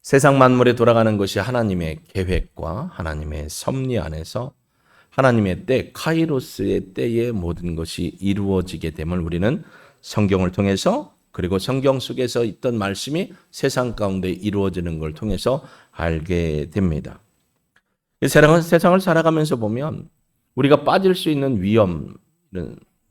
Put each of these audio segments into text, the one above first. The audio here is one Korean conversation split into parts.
세상 만물에 돌아가는 것이 하나님의 계획과 하나님의 섭리 안에서 하나님의 때, 카이로스의 때에 모든 것이 이루어지게 됨을 우리는 성경을 통해서, 그리고 성경 속에서 있던 말씀이 세상 가운데 이루어지는 걸 통해서 알게 됩니다. 세상을 살아가면서 보면 우리가 빠질 수 있는 위험은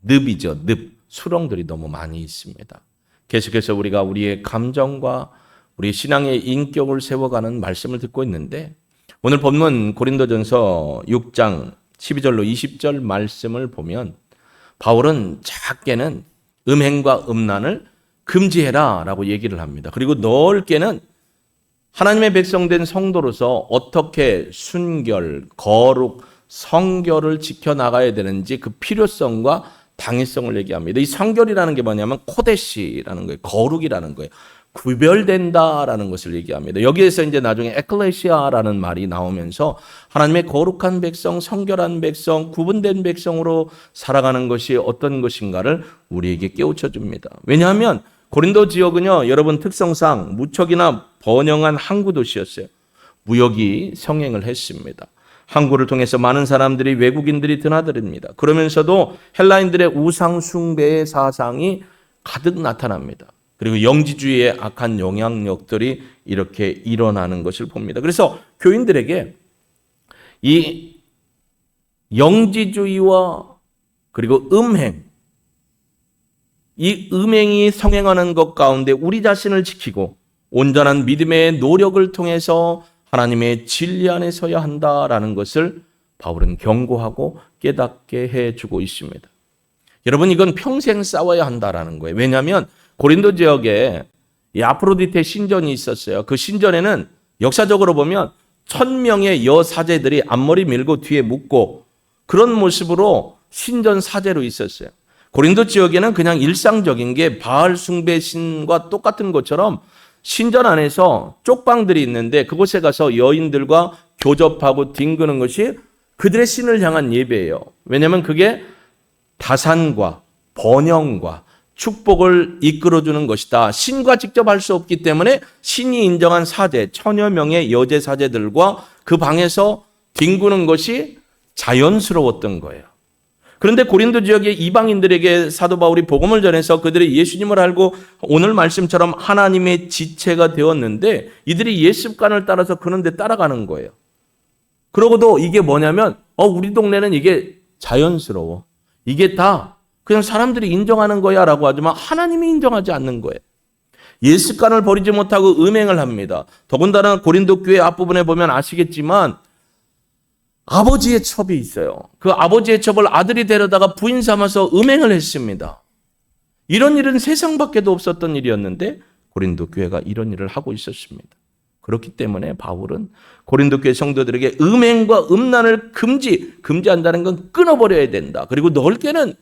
늪이죠. 늪, 수렁들이 너무 많이 있습니다. 계속해서 우리가 우리의 감정과 우리 신앙의 인격을 세워가는 말씀을 듣고 있는데, 오늘 본문 고린도전서 6장 12절로 20절 말씀을 보면 바울은 작게는 음행과 음란을 금지해라 라고 얘기를 합니다. 그리고 넓게는 하나님의 백성된 성도로서 어떻게 순결, 거룩, 성결을 지켜나가야 되는지 그 필요성과 당위성을 얘기합니다. 이 성결이라는 게 뭐냐면 코데시라는 거예요. 거룩이라는 거예요. 구별된다라는 것을 얘기합니다. 여기에서 이제 나중에 에클레시아라는 말이 나오면서 하나님의 거룩한 백성, 성결한 백성, 구분된 백성으로 살아가는 것이 어떤 것인가를 우리에게 깨우쳐 줍니다. 왜냐하면 고린도 지역은요, 여러분 특성상 무척이나 번영한 항구 도시였어요. 무역이 성행을 했습니다. 항구를 통해서 많은 사람들이, 외국인들이 드나들입니다. 그러면서도 헬라인들의 우상 숭배의 사상이 가득 나타납니다. 그리고 영지주의의 악한 영향력들이 이렇게 일어나는 것을 봅니다. 그래서 교인들에게 이 영지주의와 그리고 음행, 이 음행이 성행하는 것 가운데 우리 자신을 지키고 온전한 믿음의 노력을 통해서 하나님의 진리 안에 서야 한다라는 것을 바울은 경고하고 깨닫게 해주고 있습니다. 여러분, 이건 평생 싸워야 한다라는 거예요. 왜냐하면 고린도 지역에 이 아프로디테 신전이 있었어요. 그 신전에는 역사적으로 보면 1000명의 여사제들이 앞머리 밀고 뒤에 묶고 그런 모습으로 신전 사제로 있었어요. 고린도 지역에는 그냥 일상적인 게 바알 숭배 신과 똑같은 것처럼 신전 안에서 쪽방들이 있는데 그곳에 가서 여인들과 교접하고 뒹구는 것이 그들의 신을 향한 예배예요. 왜냐하면 그게 다산과 번영과 축복을 이끌어주는 것이다. 신과 직접 할 수 없기 때문에 신이 인정한 사제, 1000여 명의 여제 사제들과 그 방에서 뒹구는 것이 자연스러웠던 거예요. 그런데 고린도 지역의 이방인들에게 사도 바울이 복음을 전해서 그들이 예수님을 알고 오늘 말씀처럼 하나님의 지체가 되었는데 이들이 옛 습관을 따라서 그런 데 따라가는 거예요. 그러고도 이게 뭐냐면 우리 동네는 이게 자연스러워. 이게 다 그냥 사람들이 인정하는 거야 라고 하지만 하나님이 인정하지 않는 거예요. 옛 습관을 버리지 못하고 음행을 합니다. 더군다나 고린도 교회 앞부분에 보면 아시겠지만 아버지의 첩이 있어요. 그 아버지의 첩을 아들이 데려다가 부인 삼아서 음행을 했습니다. 이런 일은 세상 밖에도 없었던 일이었는데 고린도 교회가 이런 일을 하고 있었습니다. 그렇기 때문에 바울은 고린도 교회 성도들에게 음행과 음란을 금지한다는 건 끊어버려야 된다. 그리고 넓게는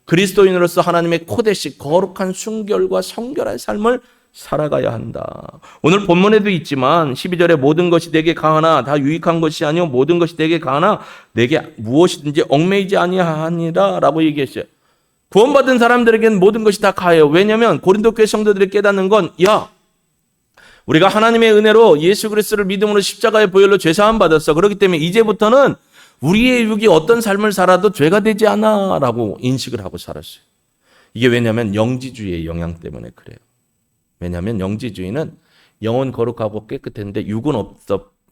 그리스도인으로서 하나님의 코데시, 거룩한 순결과 성결한 삶을 살아가야 한다. 오늘 본문에도 있지만 12절에 모든 것이 내게 가하나 다 유익한 것이 아니요 모든 것이 내게 가하나 내게 무엇이든지 얽매이지 아니하니라 라고 얘기했어요. 구원받은 사람들에게는 모든 것이 다 가해요. 왜냐하면 고린도 교회 성도들이 깨닫는 건 우리가 하나님의 은혜로 예수 그리스도를 믿음으로 십자가의 보혈로 죄사함 받았어. 그렇기 때문에 이제부터는 우리의 육이 어떤 삶을 살아도 죄가 되지 않아 라고 인식을 하고 살았어요. 이게 왜냐하면 영지주의의 영향 때문에 그래요. 왜냐하면 영지주의는 영혼 거룩하고 깨끗한데 육은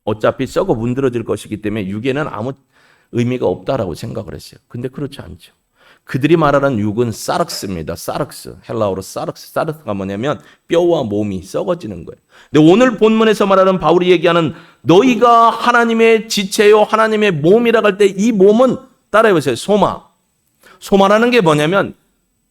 어차피 썩어 문드러질 것이기 때문에 육에는 아무 의미가 없다라고 생각을 했어요. 근데 그렇지 않죠. 그들이 말하는 육은 사르스입니다. 사르스, 헬라어로 사르스. 사르스가 뭐냐면 뼈와 몸이 썩어지는 거예요. 근데 오늘 본문에서 말하는 바울이 얘기하는 너희가 하나님의 지체요 하나님의 몸이라고 할 때 이 몸은 따라해보세요. 소마라는 게 뭐냐면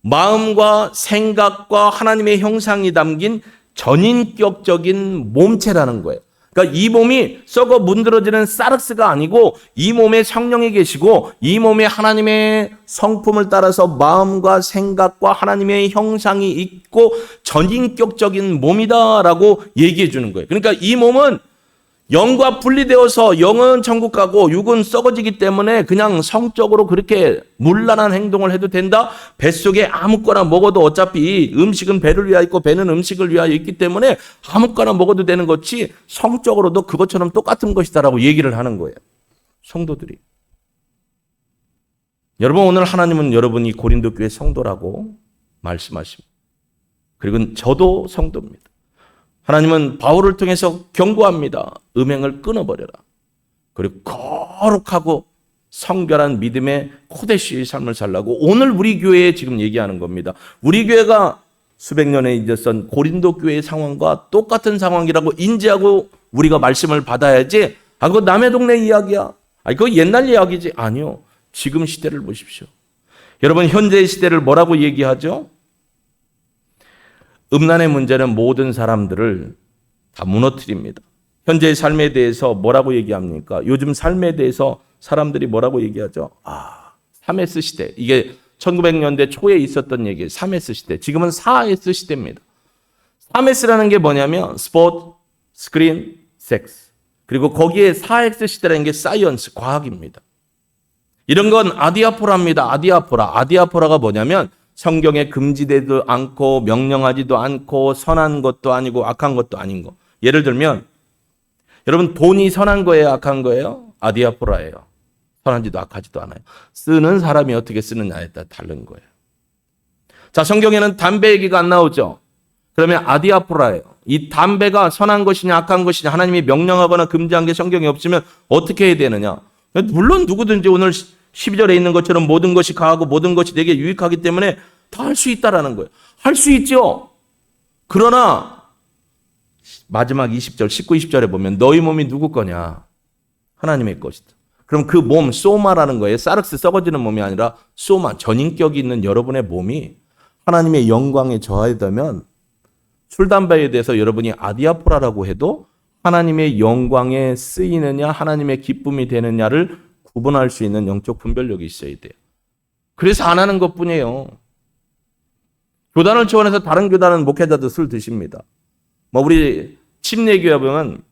마음과 생각과 하나님의 형상이 담긴 전인격적인 몸체라는 거예요. 그러니까 이 몸이 썩어 문드러지는 사르스가 아니고 이 몸에 성령이 계시고 이 몸에 하나님의 성품을 따라서 마음과 생각과 하나님의 형상이 있고 전인격적인 몸이다라고 얘기해 주는 거예요. 그러니까 이 몸은 영과 분리되어서 영은 천국 가고 육은 썩어지기 때문에 그냥 성적으로 그렇게 문란한 행동을 해도 된다? 뱃속에 아무거나 먹어도 어차피 음식은 배를 위하여 있고 배는 음식을 위하여 있기 때문에 아무거나 먹어도 되는 것이 성적으로도 그것처럼 똑같은 것이다라고 얘기를 하는 거예요. 성도들이. 여러분, 오늘 하나님은 여러분이 고린도 교회 성도라고 말씀하십니다. 그리고 저도 성도입니다. 하나님은 바울을 통해서 경고합니다. 음행을 끊어버려라. 그리고 거룩하고 성결한 믿음의 코데시의 삶을 살라고 오늘 우리 교회에 지금 얘기하는 겁니다. 우리 교회가 수백 년에 있었던 고린도 교회의 상황과 똑같은 상황이라고 인지하고 우리가 말씀을 받아야지. 그거 남의 동네 이야기야. 그거 옛날 이야기지. 아니요. 지금 시대를 보십시오. 여러분, 현재의 시대를 뭐라고 얘기하죠? 음란의 문제는 모든 사람들을 다 무너뜨립니다. 현재의 삶에 대해서 뭐라고 얘기합니까? 요즘 삶에 대해서 사람들이 뭐라고 얘기하죠? 3S 시대. 이게 1900년대 초에 있었던 얘기예요. 3S 시대. 지금은 4S 시대입니다. 3S라는 게 뭐냐면 스포츠, 스크린, 섹스. 그리고 거기에 4X 시대라는 게 사이언스, 과학입니다. 이런 건 아디아포라입니다. 아디아포라가 뭐냐면 성경에 금지되지도 않고 명령하지도 않고 선한 것도 아니고 악한 것도 아닌 거. 예를 들면 여러분, 돈이 선한 거예요, 악한 거예요? 아디아포라예요. 선하지도 악하지도 않아요. 쓰는 사람이 어떻게 쓰느냐에 따라 다른 거예요. 자, 성경에는 담배 얘기가 안 나오죠. 그러면 아디아포라예요. 이 담배가 선한 것이냐 악한 것이냐 하나님이 명령하거나 금지한 게 성경에 없으면 어떻게 해야 되느냐. 물론 누구든지 오늘 12절에 있는 것처럼 모든 것이 가하고 모든 것이 되게 유익하기 때문에 다 할 수 있다라는 거예요. 할 수 있죠. 그러나 마지막 20절, 19, 20절에 보면 너희 몸이 누구 거냐? 하나님의 것이다. 그럼 그 몸, 소마라는 거예요. 사르스, 썩어지는 몸이 아니라 소마, 전인격이 있는 여러분의 몸이 하나님의 영광에 저하되면 술, 담배에 대해서 여러분이 아디아포라라고 해도 하나님의 영광에 쓰이느냐 하나님의 기쁨이 되느냐를 구분할 수 있는 영적 분별력이 있어야 돼요. 그래서 안 하는 것뿐이에요. 교단을 초월해서 다른 교단은 목회자도 술 드십니다. 우리 침례교회 보면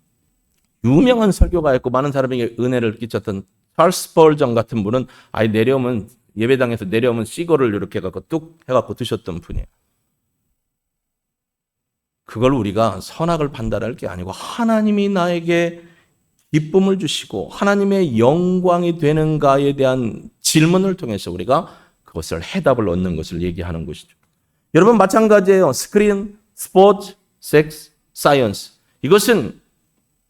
유명한 설교가였고 많은 사람에게 은혜를 끼쳤던 찰스 스펄전 같은 분은 아예 내려오면 예배당에서 내려오면 시거를 이렇게 해갖고 뚝 해갖고 드셨던 분이에요. 그걸 우리가 선악을 판단할 게 아니고 하나님이 나에게 기쁨을 주시고 하나님의 영광이 되는가에 대한 질문을 통해서 우리가 그것을 해답을 얻는 것을 얘기하는 것이죠. 여러분, 마찬가지예요. 스크린, 스포츠, 섹스, 사이언스. 이것은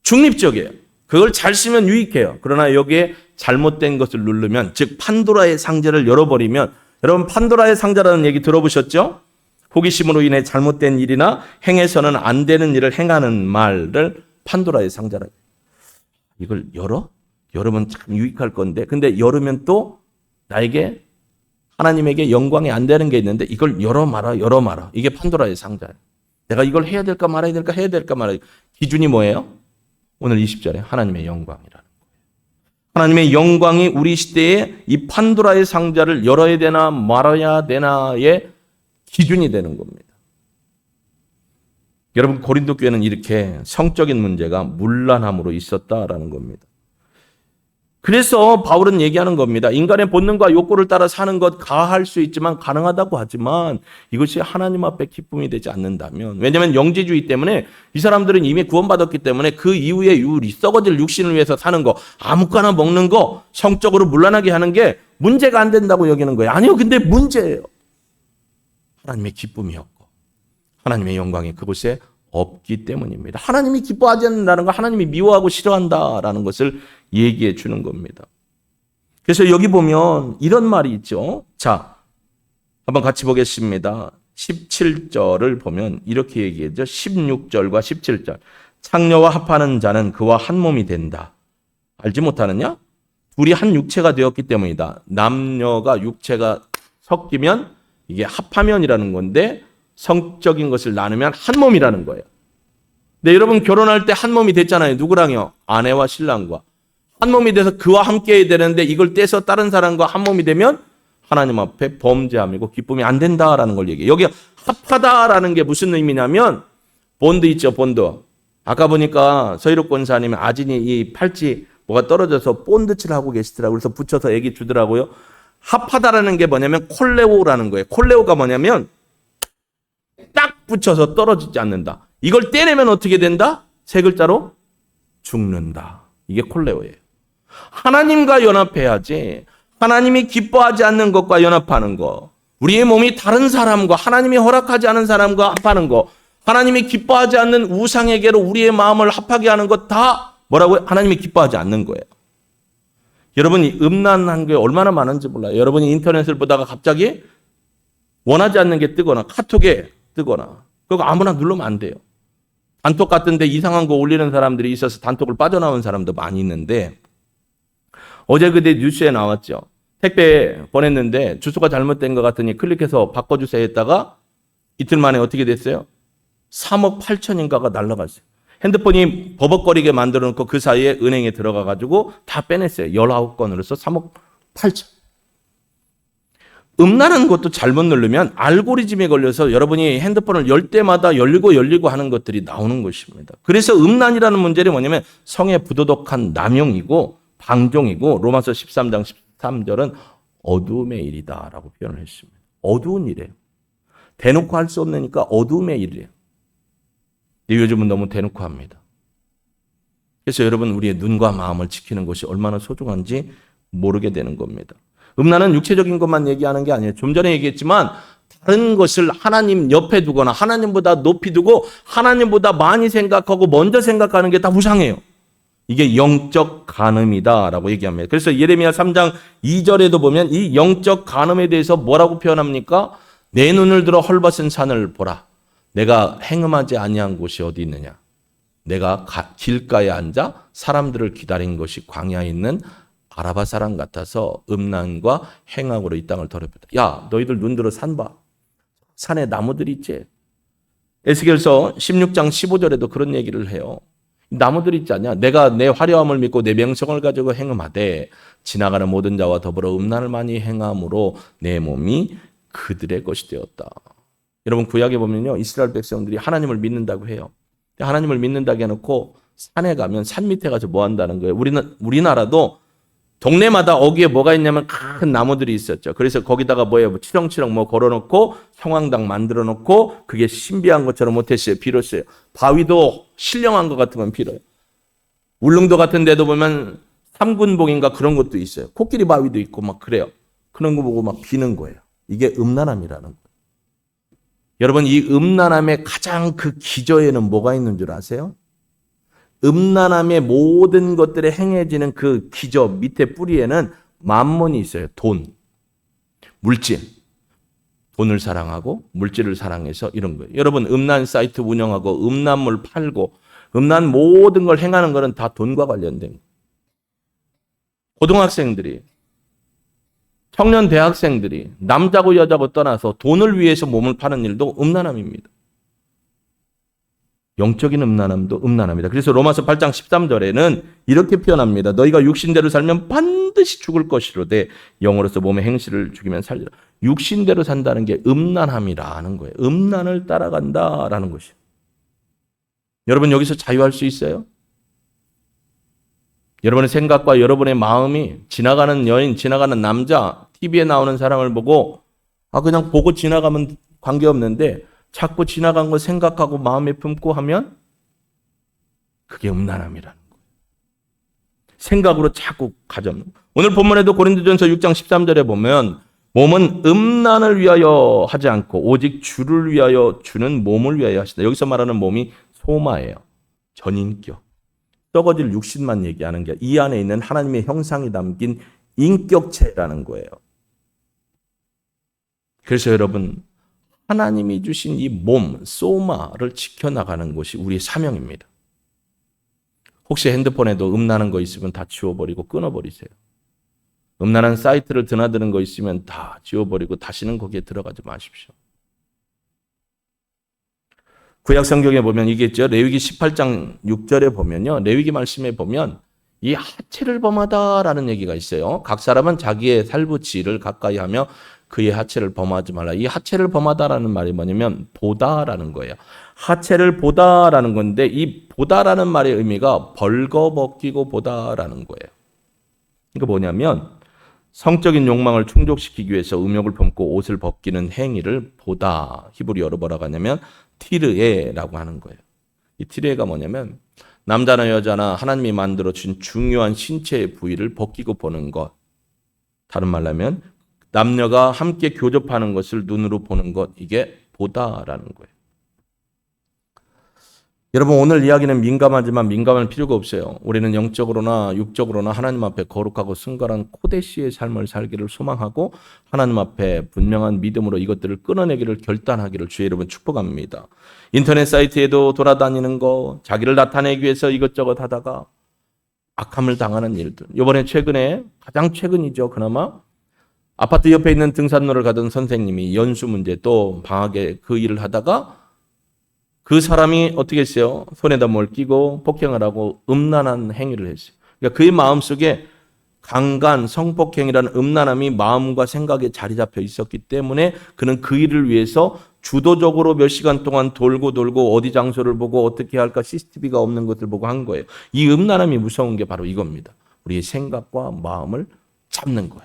중립적이에요. 그걸 잘 쓰면 유익해요. 그러나 여기에 잘못된 것을 누르면, 즉 판도라의 상자를 열어버리면, 여러분 판도라의 상자라는 얘기 들어보셨죠? 호기심으로 인해 잘못된 일이나 행해서는 안 되는 일을 행하는 말을 판도라의 상자라고. 이걸 열어? 열으면 참 유익할 건데, 근데 열으면 또 나에게 하나님에게 영광이 안 되는 게 있는데 이걸 열어 마라. 이게 판도라의 상자예요. 내가 이걸 해야 될까 말아야 될까 해야 될까 말아야 될까. 기준이 뭐예요? 오늘 20절에 하나님의 영광이라는 거예요. 하나님의 영광이 우리 시대에 이 판도라의 상자를 열어야 되나 말아야 되나의 기준이 되는 겁니다. 여러분, 고린도 교회는 이렇게 성적인 문제가 문란함으로 있었다라는 겁니다. 그래서 바울은 얘기하는 겁니다. 인간의 본능과 욕구를 따라 사는 것 가할 수 있지만 가능하다고 하지만 이것이 하나님 앞에 기쁨이 되지 않는다면, 왜냐하면 영지주의 때문에 이 사람들은 이미 구원받았기 때문에 그 이후에 썩어질 육신을 위해서 사는 거, 아무거나 먹는 거, 성적으로 문란하게 하는 게 문제가 안 된다고 여기는 거예요. 아니요, 근데 문제예요. 하나님의 기쁨이 없고 하나님의 영광이 그곳에 없기 때문입니다. 하나님이 기뻐하지 않는다는 거, 하나님이 미워하고 싫어한다라는 것을 얘기해 주는 겁니다. 그래서 여기 보면 이런 말이 있죠. 자, 한번 같이 보겠습니다. 17절을 보면 이렇게 얘기하죠. 16절과 17절. 창녀와 합하는 자는 그와 한 몸이 된다. 알지 못하느냐? 둘이 한 육체가 되었기 때문이다. 남녀가 육체가 섞이면 이게 합하면이라는 건데 성적인 것을 나누면 한 몸이라는 거예요. 근데 여러분 결혼할 때 한 몸이 됐잖아요. 누구랑요? 아내와 신랑과. 한 몸이 돼서 그와 함께 해야 되는데 이걸 떼서 다른 사람과 한 몸이 되면 하나님 앞에 범죄함이고 기쁨이 안 된다라는 걸 얘기해요. 여기 합하다라는 게 무슨 의미냐면 본드 있죠, 본드. 아까 보니까 서희록 권사님이 아진이 이 팔찌 뭐가 떨어져서 본드칠 하고 계시더라고요. 그래서 붙여서 애기 주더라고요. 합하다라는 게 뭐냐면 콜레오라는 거예요. 콜레오가 뭐냐면 딱 붙여서 떨어지지 않는다. 이걸 떼내면 어떻게 된다? 세 글자로 죽는다. 이게 콜레오예요. 하나님과 연합해야지. 하나님이 기뻐하지 않는 것과 연합하는 거. 우리의 몸이 다른 사람과 하나님이 허락하지 않은 사람과 합하는 거. 하나님이 기뻐하지 않는 우상에게로 우리의 마음을 합하게 하는 것 다 뭐라고요? 하나님이 기뻐하지 않는 거예요. 여러분이 음란한 게 얼마나 많은지 몰라요. 여러분이 인터넷을 보다가 갑자기 원하지 않는 게 뜨거나 카톡에 뜨거나 그거 아무나 누르면 안 돼요. 단톡 같은데 이상한 거 올리는 사람들이 있어서 단톡을 빠져나온 사람도 많이 있는데 어제 그때 뉴스에 나왔죠. 택배 보냈는데 주소가 잘못된 것 같으니 클릭해서 바꿔주세요 했다가 이틀 만에 어떻게 됐어요? 3억 8천인가가 날라갔어요. 핸드폰이 버벅거리게 만들어 놓고 그 사이에 은행에 들어가 가지고 다 빼냈어요. 19건으로서 3억 8천. 음란한 것도 잘못 누르면 알고리즘에 걸려서 여러분이 핸드폰을 열 때마다 열리고 하는 것들이 나오는 것입니다. 그래서 음란이라는 문제는 뭐냐면 성의 부도덕한 남용이고 방종이고 로마서 13장 13절은 어두움의 일이다라고 표현을 했습니다. 어두운 일이에요. 대놓고 할 수 없으니까 어두움의 일이에요. 근데 요즘은 너무 대놓고 합니다. 그래서 여러분 우리의 눈과 마음을 지키는 것이 얼마나 소중한지 모르게 되는 겁니다. 음란은 육체적인 것만 얘기하는 게 아니에요. 좀 전에 얘기했지만 다른 것을 하나님 옆에 두거나 하나님보다 높이 두고 하나님보다 많이 생각하고 먼저 생각하는 게 다 우상이에요. 이게 영적 간음이다라고 얘기합니다. 그래서 예레미야 3장 2절에도 보면 이 영적 간음에 대해서 뭐라고 표현합니까? 내 눈을 들어 헐벗은 산을 보라. 내가 행음하지 아니한 곳이 어디 있느냐? 내가 길가에 앉아 사람들을 기다린 것이 광야에 있는 아라바 사람 같아서 음란과 행악으로 이 땅을 더럽혔다. 야, 너희들 눈 들어 산 봐. 산에 나무들이 있지. 에스겔서 16장 15절에도 그런 얘기를 해요. 나무들이 있지 않냐? 내가 내 화려함을 믿고 내 명성을 가지고 행음하되 지나가는 모든 자와 더불어 음란을 많이 행함으로 내 몸이 그들의 것이 되었다. 여러분 구약에 보면요. 이스라엘 백성들이 하나님을 믿는다고 해요. 하나님을 믿는다고 해놓고 산에 가면 산 밑에 가서 뭐 한다는 거예요. 우리나라도 동네마다 어귀에 뭐가 있냐면 큰 나무들이 있었죠. 그래서 거기다가 뭐예요? 치렁치렁 뭐 걸어놓고 성황당 만들어놓고 그게 신비한 것처럼 못했어요. 빌었어요. 바위도 신령한 것 같으면 빌어요. 울릉도 같은 데도 보면 삼군봉인가 그런 것도 있어요. 코끼리 바위도 있고 막 그래요. 그런 거 보고 막 비는 거예요. 이게 음란함이라는 거예요. 여러분 이 음란함의 가장 그 기저에는 뭐가 있는 줄 아세요? 음란함의 모든 것들에 행해지는 그 기저 밑에 뿌리에는 만몬이 있어요. 돈, 물질. 돈을 사랑하고 물질을 사랑해서 이런 거예요. 여러분 음란 사이트 운영하고 음란물 팔고 음란 모든 걸 행하는 것은 다 돈과 관련된 거예요. 고등학생들이 청년 대학생들이 남자고 여자고 떠나서 돈을 위해서 몸을 파는 일도 음란함입니다. 영적인 음란함도 음란함이다. 그래서 로마서 8장 13절에는 이렇게 표현합니다. 너희가 육신대로 살면 반드시 죽을 것이로되 영으로서 몸의 행실을 죽이면 살리라. 육신대로 산다는 게 음란함이라는 거예요. 음란을 따라간다라는 것이에요. 여러분 여기서 자유할 수 있어요? 여러분의 생각과 여러분의 마음이 지나가는 여인, 지나가는 남자, TV에 나오는 사람을 보고 그냥 보고 지나가면 관계없는데 자꾸 지나간 거 생각하고 마음에 품고 하면 그게 음란함이라는 거예요. 생각으로 자꾸 가져오는 거예요. 오늘 본문에도 고린도전서 6장 13절에 보면 몸은 음란을 위하여 하지 않고 오직 주를 위하여 주는 몸을 위하여 하시다. 여기서 말하는 몸이 소마예요. 전인격. 썩어질 육신만 얘기하는 게 이 안에 있는 하나님의 형상이 담긴 인격체라는 거예요. 그래서 여러분 하나님이 주신 이 몸, 소마를 지켜나가는 것이 우리의 사명입니다. 혹시 핸드폰에도 음란한 거 있으면 다 지워버리고 끊어버리세요. 음란한 사이트를 드나드는 거 있으면 다 지워버리고 다시는 거기에 들어가지 마십시오. 구약 성경에 보면 이게 있죠. 레위기 18장 6절에 보면요. 레위기 말씀에 보면 이 하체를 범하다라는 얘기가 있어요. 각 사람은 자기의 살부치를 가까이 하며 그의 하체를 범하지 말라. 이 하체를 범하다라는 말이 뭐냐면 보다라는 거예요. 하체를 보다라는 건데 이 보다라는 말의 의미가 벌거벗기고 보다라는 거예요. 그러니까 뭐냐면 성적인 욕망을 충족시키기 위해서 음욕을 품고 옷을 벗기는 행위를 보다. 히브리어로 뭐라고 하냐면 티르에라고 하는 거예요. 이 티르에가 뭐냐면 남자나 여자나 하나님이 만들어 준 중요한 신체의 부위를 벗기고 보는 것. 다른 말로 하면 남녀가 함께 교접하는 것을 눈으로 보는 것. 이게 보다라는 거예요. 여러분 오늘 이야기는 민감하지만 민감할 필요가 없어요. 우리는 영적으로나 육적으로나 하나님 앞에 거룩하고 순결한 코데시의 삶을 살기를 소망하고 하나님 앞에 분명한 믿음으로 이것들을 끊어내기를 결단하기를 주의 이름으로 축복합니다. 인터넷 사이트에도 돌아다니는 거, 자기를 나타내기 위해서 이것저것 하다가 악함을 당하는 일들. 이번에 최근에 가장 최근이죠. 그나마 아파트 옆에 있는 등산로를 가던 선생님이 연수 문제 또 방학에 그 일을 하다가 그 사람이 어떻게 했어요? 손에다 뭘 끼고 폭행을 하고 음란한 행위를 했어요. 그러니까 그의 마음속에 강간, 성폭행이라는 음란함이 마음과 생각에 자리 잡혀 있었기 때문에 그는 그 일을 위해서 주도적으로 몇 시간 동안 돌고 어디 장소를 보고 어떻게 할까 CCTV가 없는 것을 보고 한 거예요. 이 음란함이 무서운 게 바로 이겁니다. 우리의 생각과 마음을 잡는 거예요.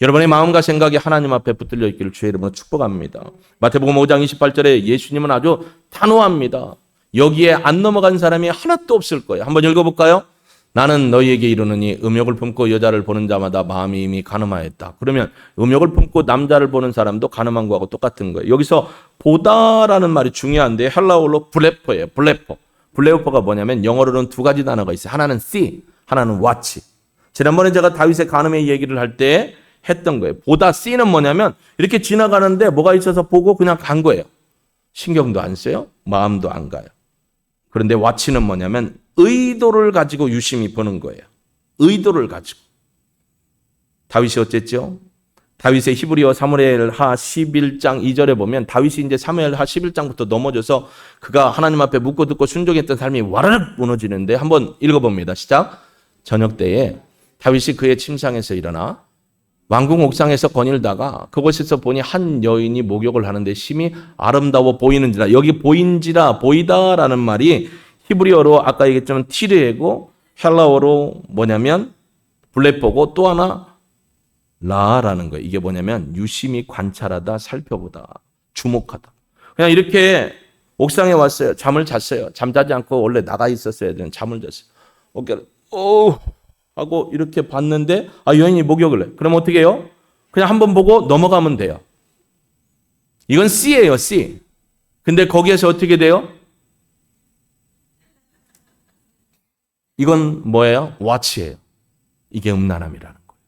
여러분의 마음과 생각이 하나님 앞에 붙들려 있기를 주의 이름으로 축복합니다. 마태복음 5장 28절에 예수님은 아주 단호합니다. 여기에 안 넘어간 사람이 하나도 없을 거예요. 한번 읽어볼까요? 나는 너희에게 이르노니 음욕을 품고 여자를 보는 자마다 마음이 이미 가늠하였다. 그러면 음욕을 품고 남자를 보는 사람도 가늠한 거하고 똑같은 거예요. 여기서 보다라는 말이 중요한데 헬라어로 블레퍼예요. 블레퍼. 블레퍼가 뭐냐면 영어로는 두 가지 단어가 있어요. 하나는 see, 하나는 watch. 지난번에 제가 다윗의 간음의 얘기를 할 때 했던 거예요. 보다 C는 뭐냐면 이렇게 지나가는데 뭐가 있어서 보고 그냥 간 거예요. 신경도 안 써요. 마음도 안 가요. 그런데 watch는 뭐냐면 의도를 가지고 유심히 보는 거예요. 의도를 가지고. 다윗이 어쨌죠? 다윗의 히브리어 사무엘하 11장 2절에 보면 다윗이 이제 사무엘하 11장부터 넘어져서 그가 하나님 앞에 묻고 듣고 순종했던 삶이 와르륵 무너지는데 한번 읽어봅니다. 시작. 저녁 때에 다윗이 그의 침상에서 일어나 왕궁 옥상에서 거닐다가 그곳에서 보니 한 여인이 목욕을 하는데 심히 아름다워 보이는지라. 여기 보인지라 보이다라는 말이 히브리어로 아까 얘기했지만 티르에고 헬라어로 뭐냐면 블레포고 또 하나 라라는 거예요. 이게 뭐냐면 유심히 관찰하다, 살펴보다, 주목하다. 그냥 이렇게 옥상에 왔어요. 잠을 잤어요. 잠자지 않고 원래 나가 있었어야 되는 잠을 잤어요. 어깨를 하고 이렇게 봤는데 여인이 목욕을 해. 그럼 어떻게 해요? 그냥 한번 보고 넘어가면 돼요. 이건 C예요, C. 근데 거기에서 어떻게 돼요? 이건 뭐예요? Watch예요. 이게 음란함이라는 거예요.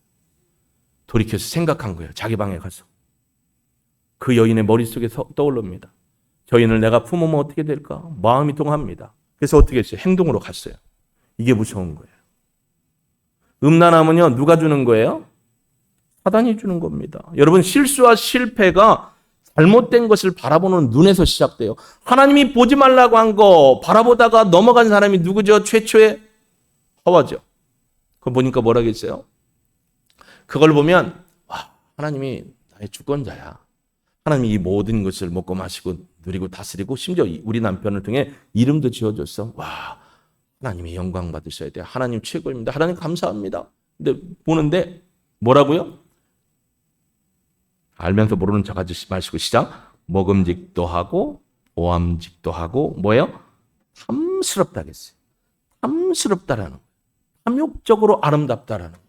돌이켜서 생각한 거예요. 자기 방에 가서. 그 여인의 머릿속에 떠오릅니다. 저 여인을 내가 품으면 어떻게 될까? 마음이 동합니다. 그래서 어떻게 했어요? 행동으로 갔어요. 이게 무서운 거예요. 음란함은요, 누가 주는 거예요? 사단이 주는 겁니다. 여러분, 실수와 실패가 잘못된 것을 바라보는 눈에서 시작돼요. 하나님이 보지 말라고 한 거 바라보다가 넘어간 사람이 누구죠? 최초의 하와죠. 그거 보니까 뭐라고 했어요? 그걸 보면 하나님이 나의 주권자야. 하나님이 이 모든 것을 먹고 마시고 누리고 다스리고 심지어 우리 남편을 통해 이름도 지어줬어. 하나님이 영광 받으셔야 돼요. 하나님 최고입니다. 하나님 감사합니다. 근데 보는데 뭐라고요? 알면서 모르는 척 하지 마시고 시작. 먹음직도 하고 보암직도 하고 뭐예요? 탐스럽다겠어요. 탐스럽다라는 거예요. 탐욕적으로 아름답다라는 거예요.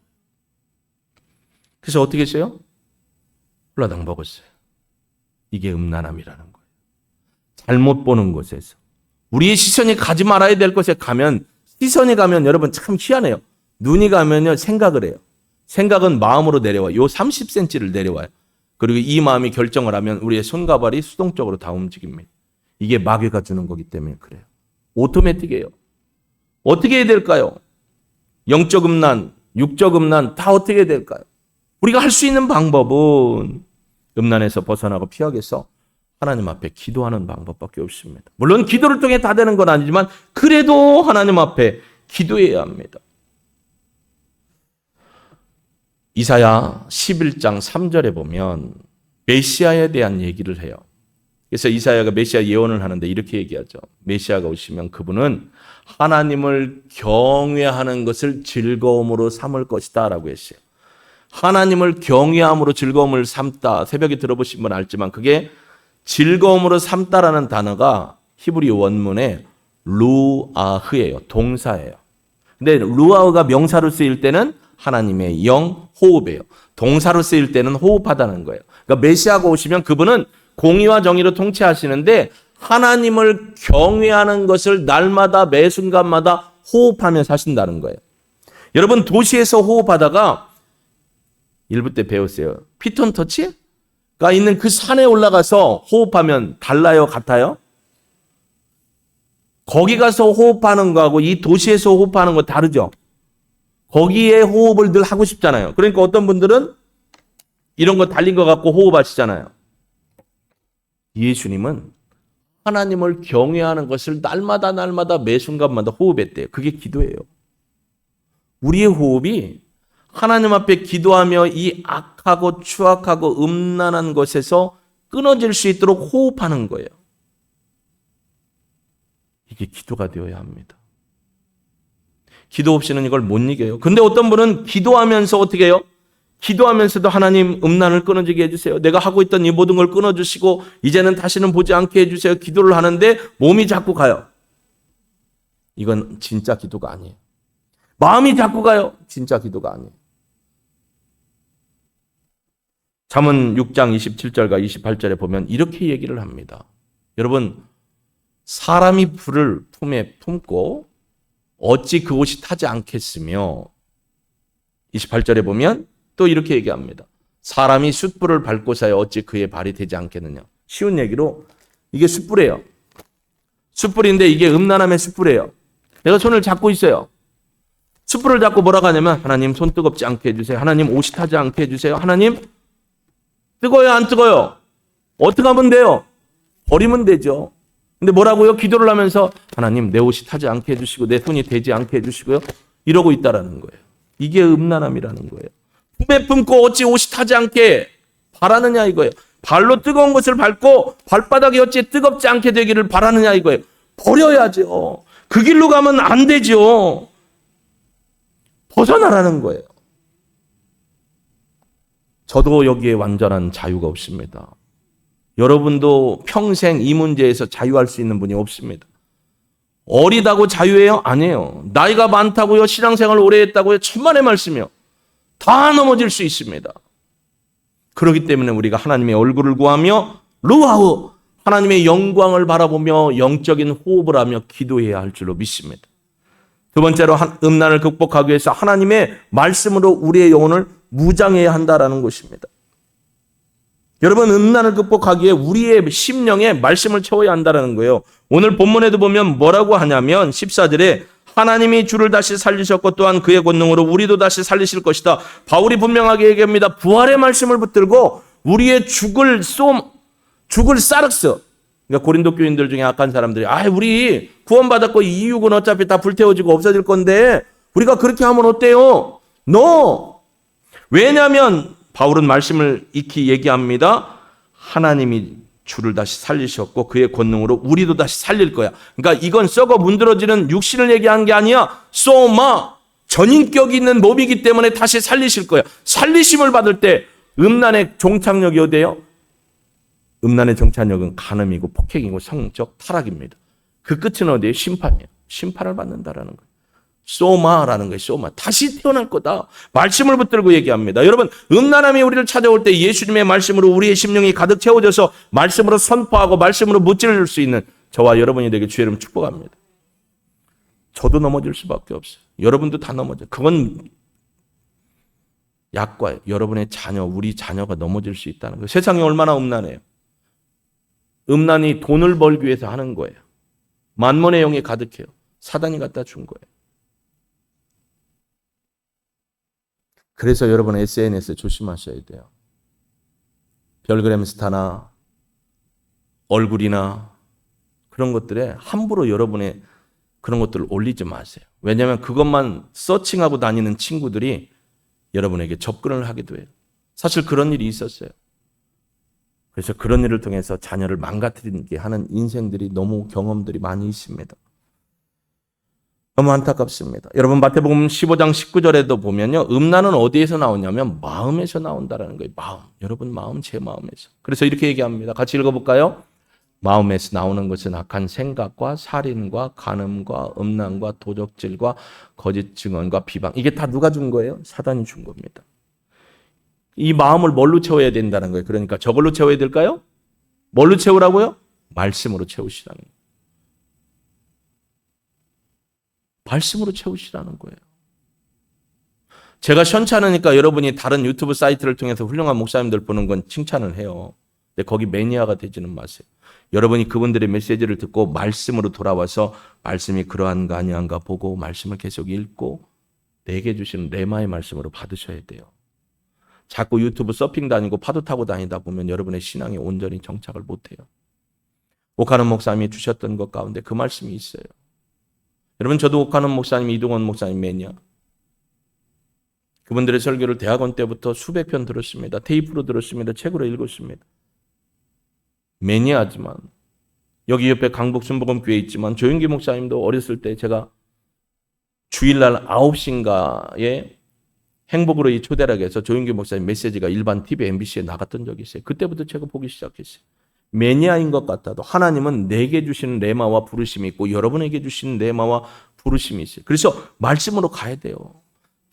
그래서 어떻게 했어요? 홀라당 먹었어요. 이게 음란함이라는 거예요. 잘못 보는 곳에서 우리의 시선이 가지 말아야 될 곳에 가면 시선이 가면 여러분 참 희한해요. 눈이 가면요 생각을 해요. 생각은 마음으로 내려와요. 요 30cm를 내려와요. 그리고 이 마음이 결정을 하면 우리의 손과 발이 수동적으로 다 움직입니다. 이게 마귀가 주는 거기 때문에 그래요. 오토매틱이에요. 어떻게 해야 될까요? 영적 음란, 육적 음란 다 어떻게 해야 될까요? 우리가 할 수 있는 방법은 음란에서 벗어나고 피하기 위해서 하나님 앞에 기도하는 방법밖에 없습니다. 물론 기도를 통해 다 되는 건 아니지만 그래도 하나님 앞에 기도해야 합니다. 이사야 11장 3절에 보면 메시아에 대한 얘기를 해요. 그래서 이사야가 메시아 예언을 하는데 이렇게 얘기하죠. 메시아가 오시면 그분은 하나님을 경외하는 것을 즐거움으로 삼을 것이다 라고 했어요. 하나님을 경외함으로 즐거움을 삼다. 새벽에 들어보신 분 알지만 그게 즐거움으로 삼다라는 단어가 히브리 원문에 루아흐예요. 동사예요. 근데 루아흐가 명사로 쓰일 때는 하나님의 영, 호흡이에요. 동사로 쓰일 때는 호흡하다는 거예요. 그러니까 메시아가 오시면 그분은 공의와 정의로 통치하시는데 하나님을 경외하는 것을 날마다 매 순간마다 호흡하며 사신다는 거예요. 여러분 도시에서 호흡하다가 일부 때 배웠어요. 피톤 터치가 있는 그 산에 올라가서 호흡하면 달라요? 같아요? 거기 가서 호흡하는 거하고 이 도시에서 호흡하는 거 다르죠? 거기에 호흡을 늘 하고 싶잖아요. 그러니까 어떤 분들은 이런 거 달린 거 갖고 호흡하시잖아요. 예수님은 하나님을 경외하는 것을 날마다 매 순간마다 호흡했대요. 그게 기도예요. 우리의 호흡이 하나님 앞에 기도하며 이 악하고 추악하고 음란한 것에서 끊어질 수 있도록 호흡하는 거예요. 이게 기도가 되어야 합니다. 기도 없이는 이걸 못 이겨요. 근데 어떤 분은 기도하면서 어떻게 해요? 기도하면서도 하나님 음란을 끊어지게 해주세요. 내가 하고 있던 이 모든 걸 끊어주시고 이제는 다시는 보지 않게 해주세요. 기도를 하는데 몸이 자꾸 가요. 이건 진짜 기도가 아니에요. 마음이 자꾸 가요. 진짜 기도가 아니에요. 잠언 6장 27절과 28절에 보면 이렇게 얘기를 합니다. 여러분 사람이 불을 품에 품고 어찌 그 옷이 타지 않겠으며 28절에 보면 또 이렇게 얘기합니다. 사람이 숯불을 밟고서야 어찌 그의 발이 되지 않겠느냐. 쉬운 얘기로 이게 숯불이에요. 숯불인데 이게 음란함의 숯불이에요. 내가 손을 잡고 있어요. 숯불을 잡고 뭐라고 하냐면 하나님 손 뜨겁지 않게 해주세요. 하나님 옷이 타지 않게 해주세요. 하나님 뜨거워요 안 뜨거워요? 어떻게 하면 돼요? 버리면 되죠. 근데 뭐라고요? 기도를 하면서 하나님 내 옷이 타지 않게 해주시고 내 손이 되지 않게 해주시고요. 이러고 있다라는 거예요. 이게 음란함이라는 거예요. 품에 품고 어찌 옷이 타지 않게 바라느냐 이거예요. 발로 뜨거운 것을 밟고 발바닥이 어찌 뜨겁지 않게 되기를 바라느냐 이거예요. 버려야죠. 그 길로 가면 안 되죠. 벗어나라는 거예요. 저도 여기에 완전한 자유가 없습니다. 여러분도 평생 이 문제에서 자유할 수 있는 분이 없습니다. 어리다고 자유해요? 아니에요. 나이가 많다고요? 신앙생활을 오래 했다고요? 천만의 말씀이요. 다 넘어질 수 있습니다. 그렇기 때문에 우리가 하나님의 얼굴을 구하며 루아우 하나님의 영광을 바라보며 영적인 호흡을 하며 기도해야 할 줄로 믿습니다. 두 번째로 음란을 극복하기 위해서 하나님의 말씀으로 우리의 영혼을 무장해야 한다라는 것입니다. 여러분 음란을 극복하기에 우리의 심령에 말씀을 채워야 한다는 거예요. 오늘 본문에도 보면 뭐라고 하냐면 14절에 하나님이 주를 다시 살리셨고 또한 그의 권능으로 우리도 다시 살리실 것이다. 바울이 분명하게 얘기합니다. 부활의 말씀을 붙들고 우리의 죽을 사륵스. 그러니까 고린도 교인들 중에 악한 사람들이 우리 구원받았고 이 육은 어차피 다 불태워지고 없어질 건데 우리가 그렇게 하면 어때요? No. 왜냐하면 바울은 말씀을 익히 얘기합니다. 하나님이 주를 다시 살리셨고 그의 권능으로 우리도 다시 살릴 거야. 그러니까 이건 썩어 문드러지는 육신을 얘기한 게 아니야. 소마 전인격이 있는 몸이기 때문에 다시 살리실 거야. 살리심을 받을 때 음란의 종착역이 어디예요? 음란의 종착역은 간음이고 폭행이고 성적 타락입니다. 그 끝은 어디예요? 심판이에요. 심판을 받는다라는 거예요. 소마라는 거예요. 소마. 다시 태어날 거다. 말씀을 붙들고 얘기합니다. 여러분 음란함이 우리를 찾아올 때 예수님의 말씀으로 우리의 심령이 가득 채워져서 말씀으로 선포하고 말씀으로 무찌를 수 있는 저와 여러분이 되게 주의 이름 축복합니다. 저도 넘어질 수밖에 없어요. 여러분도 다 넘어져요. 그건 약과예요. 여러분의 자녀, 우리 자녀가 넘어질 수 있다는 거예요. 세상이 얼마나 음란해요. 음란이 돈을 벌기 위해서 하는 거예요. 만몬의 영이 가득해요. 사단이 갖다 준 거예요. 그래서 여러분 SNS 조심하셔야 돼요. 별그램 스타나 얼굴이나 그런 것들에 함부로 여러분의 그런 것들을 올리지 마세요. 왜냐하면 그것만 서칭하고 다니는 친구들이 여러분에게 접근을 하기도 해요. 사실 그런 일이 있었어요. 그래서 그런 일을 통해서 자녀를 망가뜨리게 하는 인생들이 너무 경험들이 많이 있습니다. 너무 안타깝습니다. 여러분 마태복음 15장 19절에도 보면요. 음란은 어디에서 나오냐면 마음에서 나온다라는 거예요. 마음. 여러분 마음, 제 마음에서. 그래서 이렇게 얘기합니다. 같이 읽어볼까요? 마음에서 나오는 것은 악한 생각과 살인과 간음과 음란과 도적질과 거짓 증언과 비방. 이게 다 누가 준 거예요? 사단이 준 겁니다. 이 마음을 뭘로 채워야 된다는 거예요. 그러니까 저걸로 채워야 될까요? 뭘로 채우라고요? 말씀으로 채우시라는 거예요. 말씀으로 채우시라는 거예요. 제가 시원찮으니까 여러분이 다른 유튜브 사이트를 통해서 훌륭한 목사님들 보는 건 칭찬을 해요. 근데 거기 매니아가 되지는 마세요. 여러분이 그분들의 메시지를 듣고 말씀으로 돌아와서 말씀이 그러한가 아니한가 보고 말씀을 계속 읽고 내게 주시는 레마의 말씀으로 받으셔야 돼요. 자꾸 유튜브 서핑 다니고 파도 타고 다니다 보면 여러분의 신앙이 온전히 정착을 못해요. 옥하는 목사님이 주셨던 것 가운데 그 말씀이 있어요. 여러분 저도 옥하는 목사님, 이동원 목사님 매니아. 그분들의 설교를 대학원 때부터 수백 편 들었습니다. 테이프로 들었습니다. 책으로 읽었습니다. 매니아지만 여기 옆에 강북 순복음교회 있지만 조윤기 목사님도 어렸을 때 제가 주일날 9시인가에 행복으로 이 초대락에서 조윤기 목사님 메시지가 일반 TV, MBC에 나갔던 적이 있어요. 그때부터 제가 보기 시작했어요. 매니아인 것 같아도 하나님은 내게 주시는 레마와 부르심이 있고 여러분에게 주시는 레마와 부르심이 있어요. 그래서 말씀으로 가야 돼요.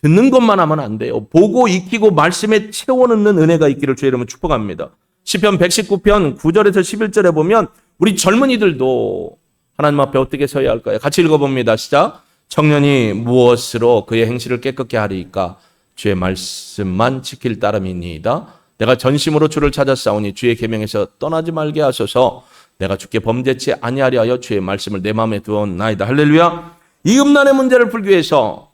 듣는 것만 하면 안 돼요. 보고 익히고 말씀에 채워넣는 은혜가 있기를 주의 이름으로 축복합니다. 시편 119편 9절에서 11절에 보면 우리 젊은이들도 하나님 앞에 어떻게 서야 할까요? 같이 읽어봅니다. 시작. 청년이 무엇으로 그의 행실을 깨끗게 하리이까? 주의 말씀만 지킬 따름이니이다. 내가 전심으로 주를 찾았사오니 주의 계명에서 떠나지 말게 하소서. 내가 주께 범죄치 아니하려 하여 주의 말씀을 내 마음에 두었나이다. 할렐루야. 이 음란의 문제를 풀기 위해서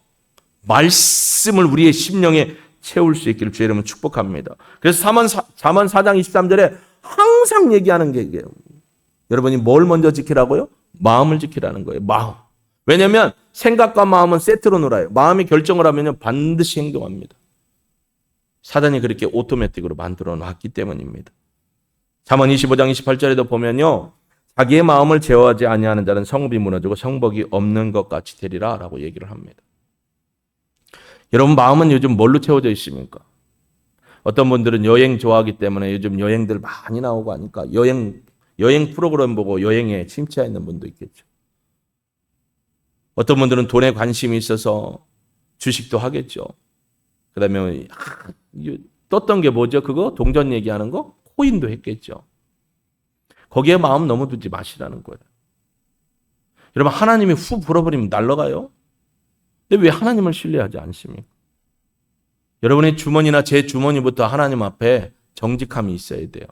말씀을 우리의 심령에 채울 수 있기를 주의 이름으로 축복합니다. 그래서 4만 4장 23절에 항상 얘기하는 게 이게요. 여러분이 뭘 먼저 지키라고요? 마음을 지키라는 거예요. 마음. 왜냐하면 생각과 마음은 세트로 놀아요. 마음이 결정을 하면 반드시 행동합니다. 사단이 그렇게 오토매틱으로 만들어 놨기 때문입니다. 잠언 25장 28절에도 보면요. 자기의 마음을 제어하지 아니하는 자는 성읍이 무너지고 성벽이 없는 것 같이 되리라 라고 얘기를 합니다. 여러분 마음은 요즘 뭘로 채워져 있습니까? 어떤 분들은 여행 좋아하기 때문에 요즘 여행들 많이 나오고 하니까 여행 프로그램 보고 여행에 심취해 있는 분도 있겠죠. 어떤 분들은 돈에 관심이 있어서 주식도 하겠죠. 그 다음에 떴던 게 뭐죠? 그거? 동전 얘기하는 거? 코인도 했겠죠. 거기에 마음 너무 두지 마시라는 거예요. 여러분 하나님이 후 불어버리면 날아가요. 근데 왜 하나님을 신뢰하지 않습니까? 여러분의 주머니나 제 주머니부터 하나님 앞에 정직함이 있어야 돼요.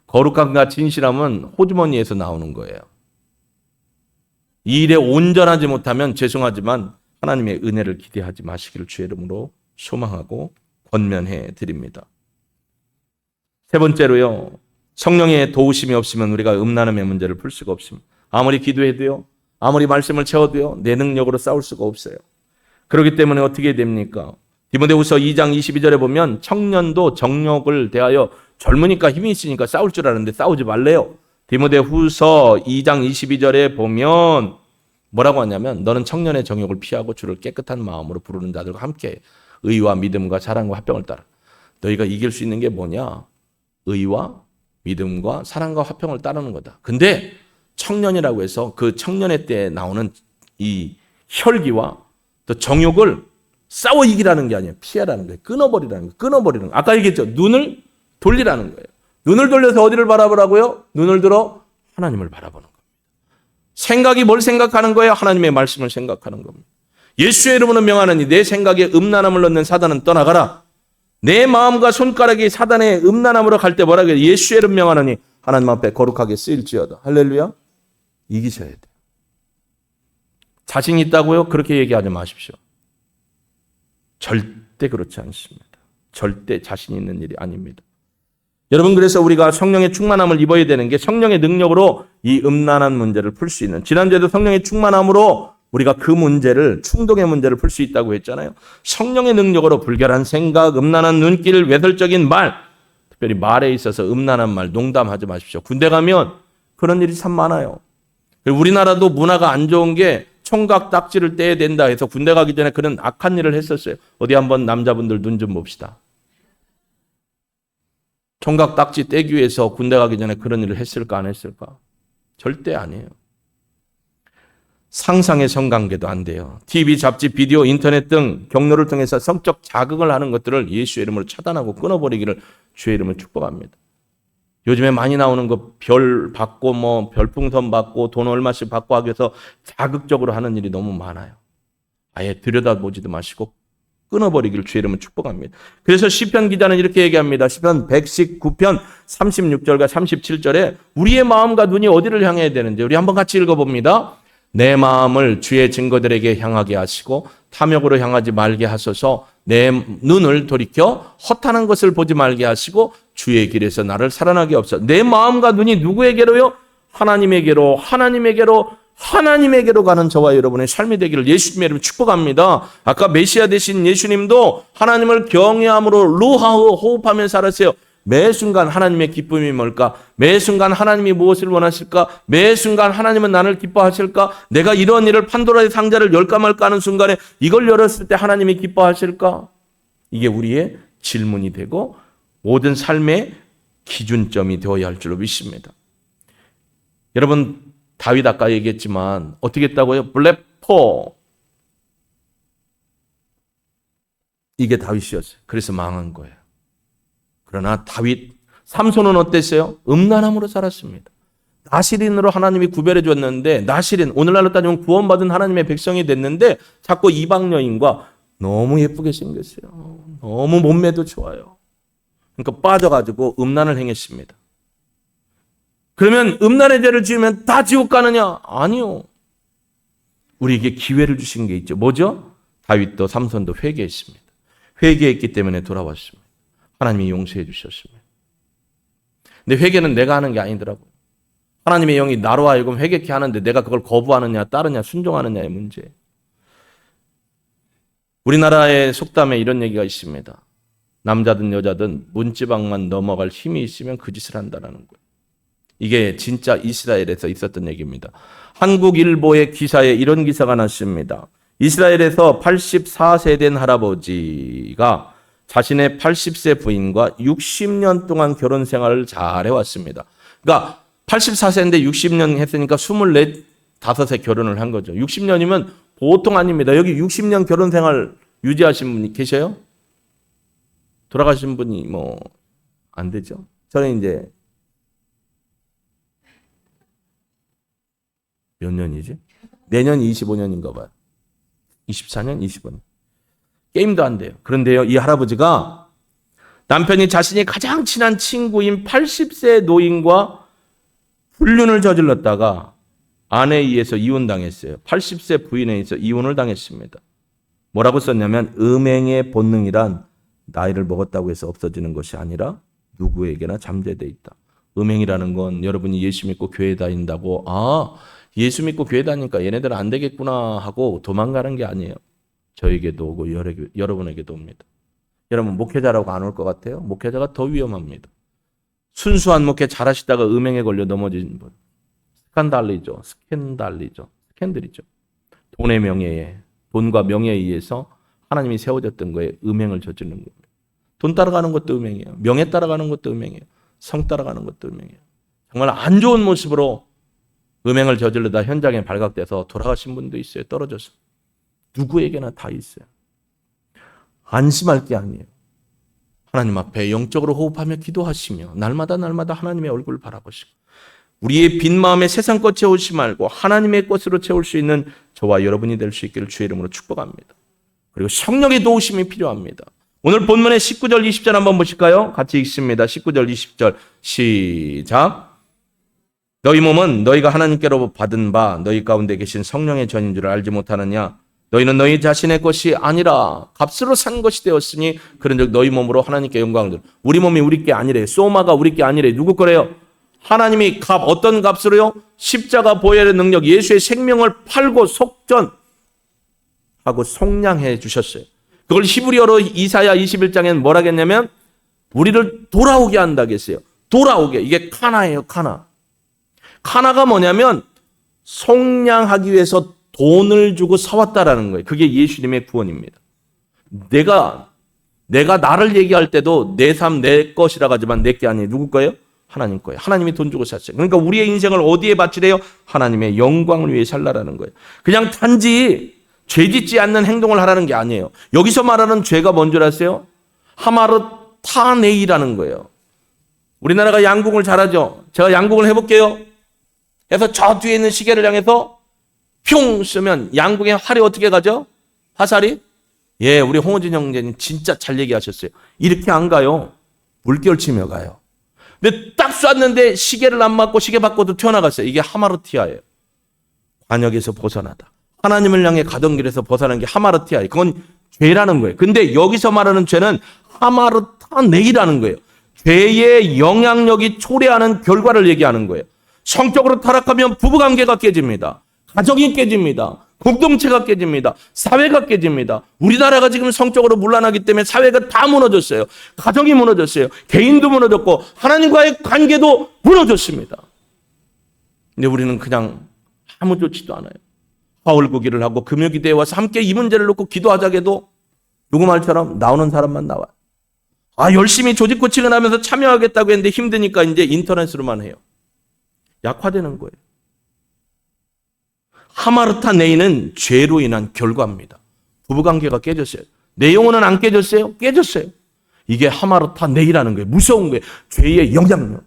거룩함과 진실함은 호주머니에서 나오는 거예요. 이 일에 온전하지 못하면 죄송하지만 하나님의 은혜를 기대하지 마시기를 주의 이름으로 소망하고 권면해 드립니다. 세 번째로요. 성령의 도우심이 없으면 우리가 음란함의 문제를 풀 수가 없습니다. 아무리 기도해도요. 아무리 말씀을 채워도요. 내 능력으로 싸울 수가 없어요. 그렇기 때문에 어떻게 됩니까? 디모데후서 2장 22절에 보면 청년도 정욕을 대하여 젊으니까 힘이 있으니까 싸울 줄 아는데 싸우지 말래요. 디모데후서 2장 22절에 보면 뭐라고 하냐면 너는 청년의 정욕을 피하고 주를 깨끗한 마음으로 부르는 자들과 함께 의와 믿음과 사랑과 화평을 따라. 너희가 이길 수 있는 게 뭐냐? 의와 믿음과 사랑과 화평을 따르는 거다. 근데 청년이라고 해서 그 청년의 때에 나오는 이 혈기와 또 정욕을 싸워 이기라는 게 아니에요. 피하라는 거예요. 끊어버리라는 거예요. 끊어버리는 거예요. 아까 얘기했죠. 눈을 돌리라는 거예요. 눈을 돌려서 어디를 바라보라고요? 눈을 들어 하나님을 바라보는 겁니다. 생각이 뭘 생각하는 거예요? 하나님의 말씀을 생각하는 겁니다. 예수의 이름으로 명하노니 내 생각에 음란함을 넣는 사단은 떠나가라. 내 마음과 손가락이 사단의 음란함으로 갈 때 뭐라고 해요? 예수의 이름 명하노니 하나님 앞에 거룩하게 쓰일지어다. 할렐루야. 이기셔야 돼요. 자신 있다고요? 그렇게 얘기하지 마십시오. 절대 그렇지 않습니다. 절대 자신 있는 일이 아닙니다. 여러분 그래서 우리가 성령의 충만함을 입어야 되는 게 성령의 능력으로 이 음란한 문제를 풀 수 있는 지난주에도 성령의 충만함으로 우리가 그 문제를, 충동의 문제를 풀 수 있다고 했잖아요. 성령의 능력으로 불결한 생각, 음란한 눈길, 외설적인 말, 특별히 말에 있어서 음란한 말, 농담하지 마십시오. 군대 가면 그런 일이 참 많아요. 우리나라도 문화가 안 좋은 게 총각 딱지를 떼야 된다 해서 군대 가기 전에 그런 악한 일을 했었어요. 어디 한번 남자분들 눈 좀 봅시다. 총각 딱지 떼기 위해서 군대 가기 전에 그런 일을 했을까 안 했을까? 절대 아니에요. 상상의 성관계도 안 돼요. TV, 잡지, 비디오, 인터넷 등 경로를 통해서 성적 자극을 하는 것들을 예수의 이름으로 차단하고 끊어버리기를 주의 이름으로 축복합니다. 요즘에 많이 나오는 거 별 받고 뭐 별풍선 받고 돈 얼마씩 받고 하기 위해서 자극적으로 하는 일이 너무 많아요. 아예 들여다보지도 마시고 끊어버리기를 주의 이름으로 축복합니다. 그래서 시편 기자는 이렇게 얘기합니다. 시편 119편 36절과 37절에 우리의 마음과 눈이 어디를 향해야 되는지 우리 한번 같이 읽어봅니다. 내 마음을 주의 증거들에게 향하게 하시고 탐욕으로 향하지 말게 하소서. 내 눈을 돌이켜 허탄한 것을 보지 말게 하시고 주의 길에서 나를 살아나게 없어. 내 마음과 눈이 누구에게로요? 하나님에게로, 하나님에게로, 하나님에게로 가는 저와 여러분의 삶이 되기를 예수님의 이름으로 축복합니다. 아까 메시아 되신 예수님도 하나님을 경외함으로 루하우 호흡하며 살았어요. 매 순간 하나님의 기쁨이 뭘까? 매 순간 하나님이 무엇을 원하실까? 매 순간 하나님은 나를 기뻐하실까? 내가 이런 일을 판도라의 상자를 열까 말까 하는 순간에 이걸 열었을 때 하나님이 기뻐하실까? 이게 우리의 질문이 되고 모든 삶의 기준점이 되어야 할 줄로 믿습니다. 여러분 다윗 아까 얘기했지만 어떻게 했다고요? 블레포. 이게 다윗이었어요. 그래서 망한 거예요. 그러나 다윗, 삼손은 어땠어요? 음란함으로 살았습니다. 나실인으로 하나님이 구별해 줬는데 나실인, 오늘날로 따지면 구원받은 하나님의 백성이 됐는데 자꾸 이방 여인과 너무 예쁘게 생겼어요. 너무 몸매도 좋아요. 그러니까 빠져가지고 음란을 행했습니다. 그러면 음란의 죄를 지으면 다 지옥 가느냐? 아니요. 우리에게 기회를 주신 게 있죠. 뭐죠? 다윗도 삼손도 회개했습니다. 회개했기 때문에 돌아왔습니다. 하나님이 용서해 주셨습니다. 근데 회개는 내가 하는 게 아니더라고요. 하나님의 영이 나로 하여금 회개케 하는데 내가 그걸 거부하느냐 따르냐 순종하느냐의 문제. 우리나라의 속담에 이런 얘기가 있습니다. 남자든 여자든 문지방만 넘어갈 힘이 있으면 그 짓을 한다라는 거예요. 이게 진짜 이스라엘에서 있었던 얘기입니다. 한국일보의 기사에 이런 기사가 났습니다. 이스라엘에서 84세 된 할아버지가 자신의 80세 부인과 60년 동안 결혼 생활을 잘 해왔습니다. 그러니까 84세인데 60년 했으니까 24, 5세 결혼을 한 거죠. 60년이면 보통 아닙니다. 여기 60년 결혼 생활 유지하신 분이 계셔요? 돌아가신 분이 뭐 안 되죠. 저는 이제 몇 년이지? 내년 25년인가 봐요. 24년, 25년. 게임도 안 돼요. 그런데요, 이 할아버지가 남편이 자신이 가장 친한 친구인 80세 노인과 불륜을 저질렀다가 아내에 의해서 이혼당했어요. 80세 부인에 의해서 이혼을 당했습니다. 뭐라고 썼냐면 음행의 본능이란 나이를 먹었다고 해서 없어지는 것이 아니라 누구에게나 잠재되어 있다. 음행이라는 건 여러분이 예수 믿고 교회 다닌다고 예수 믿고 교회 다니니까 얘네들은 안 되겠구나 하고 도망가는 게 아니에요. 저에게도 오고 여러분에게도 옵니다. 여러분 목회자라고 안 올 것 같아요? 목회자가 더 위험합니다. 순수한 목회 잘하시다가 음행에 걸려 넘어진 분. 스캔들이죠. 스캔들이죠. 돈의 명예에, 돈과 명예에 의해서 하나님이 세워졌던 거에 음행을 저지르는 겁니다. 돈 따라가는 것도 음행이에요. 명예 따라가는 것도 음행이에요. 성 따라가는 것도 음행이에요. 정말 안 좋은 모습으로 음행을 저지르다 현장에 발각돼서 돌아가신 분도 있어요. 떨어져서. 누구에게나 다 있어요. 안심할 게 아니에요. 하나님 앞에 영적으로 호흡하며 기도하시며 날마다 하나님의 얼굴을 바라보시고 우리의 빈 마음에 세상 것 채우지 말고 하나님의 것으로 채울 수 있는 저와 여러분이 될 수 있기를 주의 이름으로 축복합니다. 그리고 성령의 도우심이 필요합니다. 오늘 본문의 19절 20절 한번 보실까요? 같이 읽습니다. 19절 20절 시작. 너희 몸은 너희가 하나님께로 받은 바 너희 가운데 계신 성령의 전인 줄 알지 못하느냐? 너희는 너희 자신의 것이 아니라 값으로 산 것이 되었으니 그런즉 너희 몸으로 하나님께 영광을 드려. 우리 몸이 우리 게 아니래요. 소마가 우리 게 아니래요. 누구 거래요? 하나님이 어떤 값으로요? 십자가 보혈의 능력, 예수의 생명을 팔고 속전, 하고 속량해 주셨어요. 그걸 히브리어로 이사야 21장에는 뭐라 했냐면 우리를 돌아오게 한다고 했어요. 돌아오게. 이게 카나예요. 카나. 카나가 뭐냐면 속량하기 위해서 돈을 주고 사왔다라는 거예요. 그게 예수님의 구원입니다. 내가 나를 얘기할 때도 내 삶 내 것이라고 하지만 내 게 아니에요. 누구 거예요? 하나님 거예요. 하나님이 돈 주고 샀어요. 그러니까 우리의 인생을 어디에 바치래요? 하나님의 영광을 위해 살라라는 거예요. 그냥 단지 죄 짓지 않는 행동을 하라는 게 아니에요. 여기서 말하는 죄가 뭔 줄 아세요? 하마르타네이라는 거예요. 우리나라가 양궁을 잘하죠. 제가 양궁을 해볼게요. 해서 저 뒤에 있는 시계를 향해서 뿅 쓰면 양궁의 활이 어떻게 가죠? 화살이? 예, 우리 홍호진 형제님 진짜 잘 얘기하셨어요. 이렇게 안 가요. 물결 치며 가요. 근데 딱 쐈는데 시계를 안 맞고 시계 바꿔도 튀어나갔어요. 이게 하마르티아예요. 관역에서 벗어나다. 하나님을 향해 가던 길에서 벗어난 게 하마르티아예요. 그건 죄라는 거예요. 근데 여기서 말하는 죄는 하마르타네이라는 거예요. 죄의 영향력이 초래하는 결과를 얘기하는 거예요. 성적으로 타락하면 부부관계가 깨집니다. 가정이 깨집니다. 공동체가 깨집니다. 사회가 깨집니다. 우리나라가 지금 성적으로 문란하기 때문에 사회가 다 무너졌어요. 가정이 무너졌어요. 개인도 무너졌고 하나님과의 관계도 무너졌습니다. 근데 우리는 그냥 아무렇지도 않아요. 하울고기를 하고 금요기대에 와서 함께 이 문제를 놓고 기도하자고 해도 누구 말처럼 나오는 사람만 나와요. 열심히 조직 코칭을 하면서 참여하겠다고 했는데 힘드니까 이제 인터넷으로만 해요. 약화되는 거예요. 하마르타네이는 죄로 인한 결과입니다. 부부관계가 깨졌어요. 내 영혼은 안 깨졌어요? 깨졌어요. 이게 하마르타네이라는 거예요. 무서운 거예요. 죄의 영향력.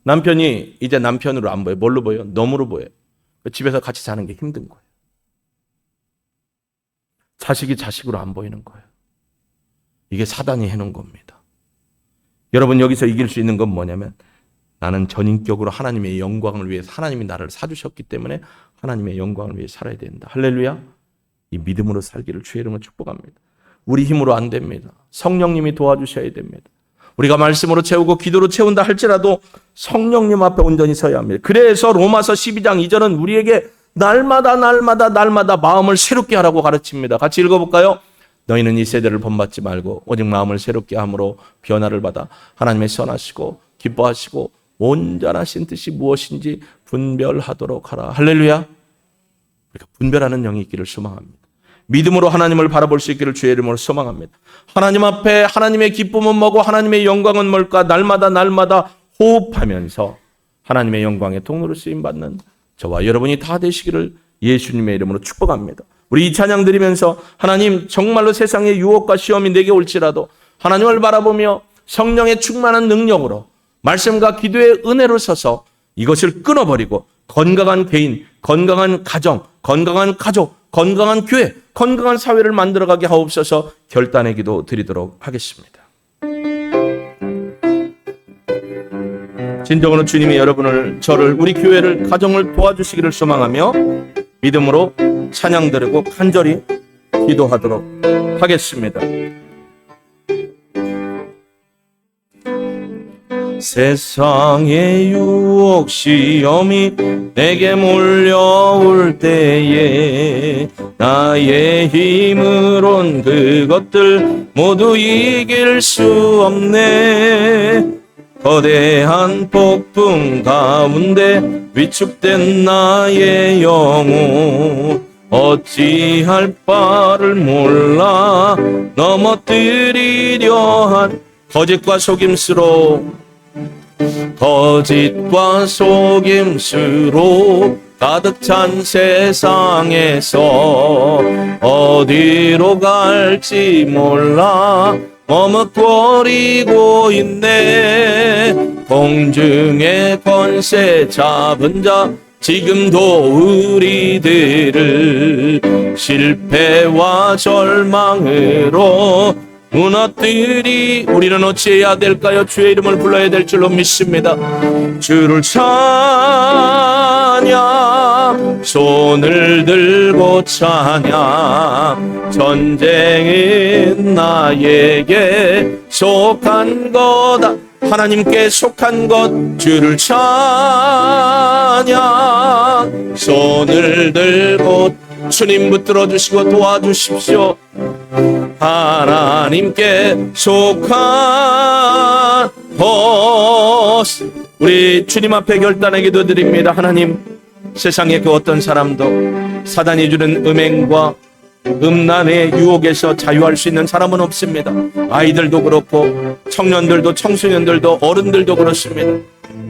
남편이 이제 남편으로 안 보여요. 뭘로 보여요? 너무로 보여요. 집에서 같이 사는 게 힘든 거예요. 자식이 자식으로 안 보이는 거예요. 이게 사단이 해놓은 겁니다. 여러분 여기서 이길 수 있는 건 뭐냐면 나는 전인격으로 하나님의 영광을 위해서 하나님이 나를 사주셨기 때문에 하나님의 영광을 위해 살아야 된다. 할렐루야. 이 믿음으로 살기를 주의 이름으로 축복합니다. 우리 힘으로 안 됩니다. 성령님이 도와주셔야 됩니다. 우리가 말씀으로 채우고 기도로 채운다 할지라도 성령님 앞에 온전히 서야 합니다. 그래서 로마서 12장 2절은 우리에게 날마다 마음을 새롭게 하라고 가르칩니다. 같이 읽어볼까요? 너희는 이 세대를 본받지 말고 오직 마음을 새롭게 함으로 변화를 받아 하나님의 선하시고 기뻐하시고 온전하신 뜻이 무엇인지 분별하도록 하라. 할렐루야. 우리가 분별하는 영이 있기를 소망합니다. 믿음으로 하나님을 바라볼 수 있기를 주의 이름으로 소망합니다. 하나님 앞에 하나님의 기쁨은 뭐고 하나님의 영광은 뭘까? 날마다 호흡하면서 하나님의 영광의 통로로 쓰임받는 저와 여러분이 다 되시기를 예수님의 이름으로 축복합니다. 우리 이 찬양 드리면서 하나님 정말로 세상의 유혹과 시험이 내게 올지라도 하나님을 바라보며 성령의 충만한 능력으로 말씀과 기도의 은혜로 서서 이것을 끊어버리고 건강한 개인, 건강한 가정, 건강한 가족, 건강한 교회, 건강한 사회를 만들어가게 하옵소서. 결단의 기도 드리도록 하겠습니다. 진정으로 주님이 여러분을, 저를, 우리 교회를, 가정을 도와주시기를 소망하며 믿음으로 찬양 드리고 간절히 기도하도록 하겠습니다. 세상의 유혹 시험이 내게 몰려올 때에 나의 힘으론 그것들 모두 이길 수 없네. 거대한 폭풍 가운데 위축된 나의 영혼 어찌할 바를 몰라 넘어뜨리려 한 거짓과 속임수로 가득 찬 세상에서 어디로 갈지 몰라 머뭇거리고 있네. 공중의 권세 잡은 자 지금도 우리들을 실패와 절망으로 우리는 어찌해야 될까요? 주의 이름을 불러야 될 줄로 믿습니다. 주를 찬양, 손을 들고 찬양. 전쟁은 나에게 속한 거다. 하나님께 속한 것. 주를 찬양, 손을 들고 주님 붙들어 주시고 도와주십시오. 하나님께 속한 것 우리 주님 앞에 결단의 기도 드립니다. 하나님, 세상의 그 어떤 사람도 사단이 주는 음행과 음란의 유혹에서 자유할 수 있는 사람은 없습니다. 아이들도 그렇고 청년들도 청소년들도 어른들도 그렇습니다.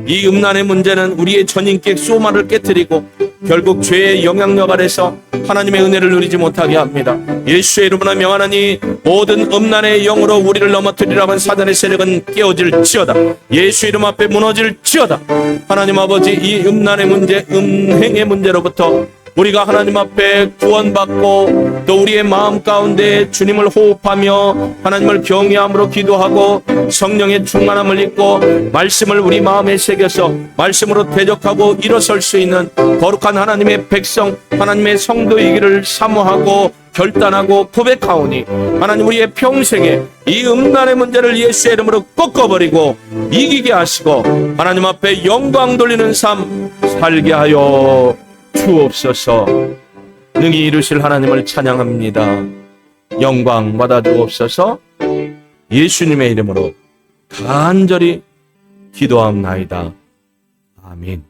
이 음란의 문제는 우리의 전인격 소마를 깨뜨리고 결국 죄의 영향력 아래서 하나님의 은혜를 누리지 못하게 합니다. 예수의 이름으로 명하노니 모든 음란의 영으로 우리를 넘어뜨리려고 한 사단의 세력은 깨어질지어다. 예수 이름 앞에 무너질지어다. 하나님 아버지, 이 음란의 문제, 음행의 문제로부터 우리가 하나님 앞에 구원받고 또 우리의 마음 가운데 주님을 호흡하며 하나님을 경외함으로 기도하고 성령의 충만함을 입고 말씀을 우리 마음에 새겨서 말씀으로 대적하고 일어설 수 있는 거룩한 하나님의 백성, 하나님의 성도이기를 사모하고 결단하고 고백하오니 하나님, 우리의 평생에 이 음란의 문제를 예수의 이름으로 꺾어버리고 이기게 하시고 하나님 앞에 영광 돌리는 삶 살게 하여 주옵소서. 능히 이루실 하나님을 찬양합니다. 영광 받아 주옵소서. 예수님의 이름으로 간절히 기도합나이다. 아멘.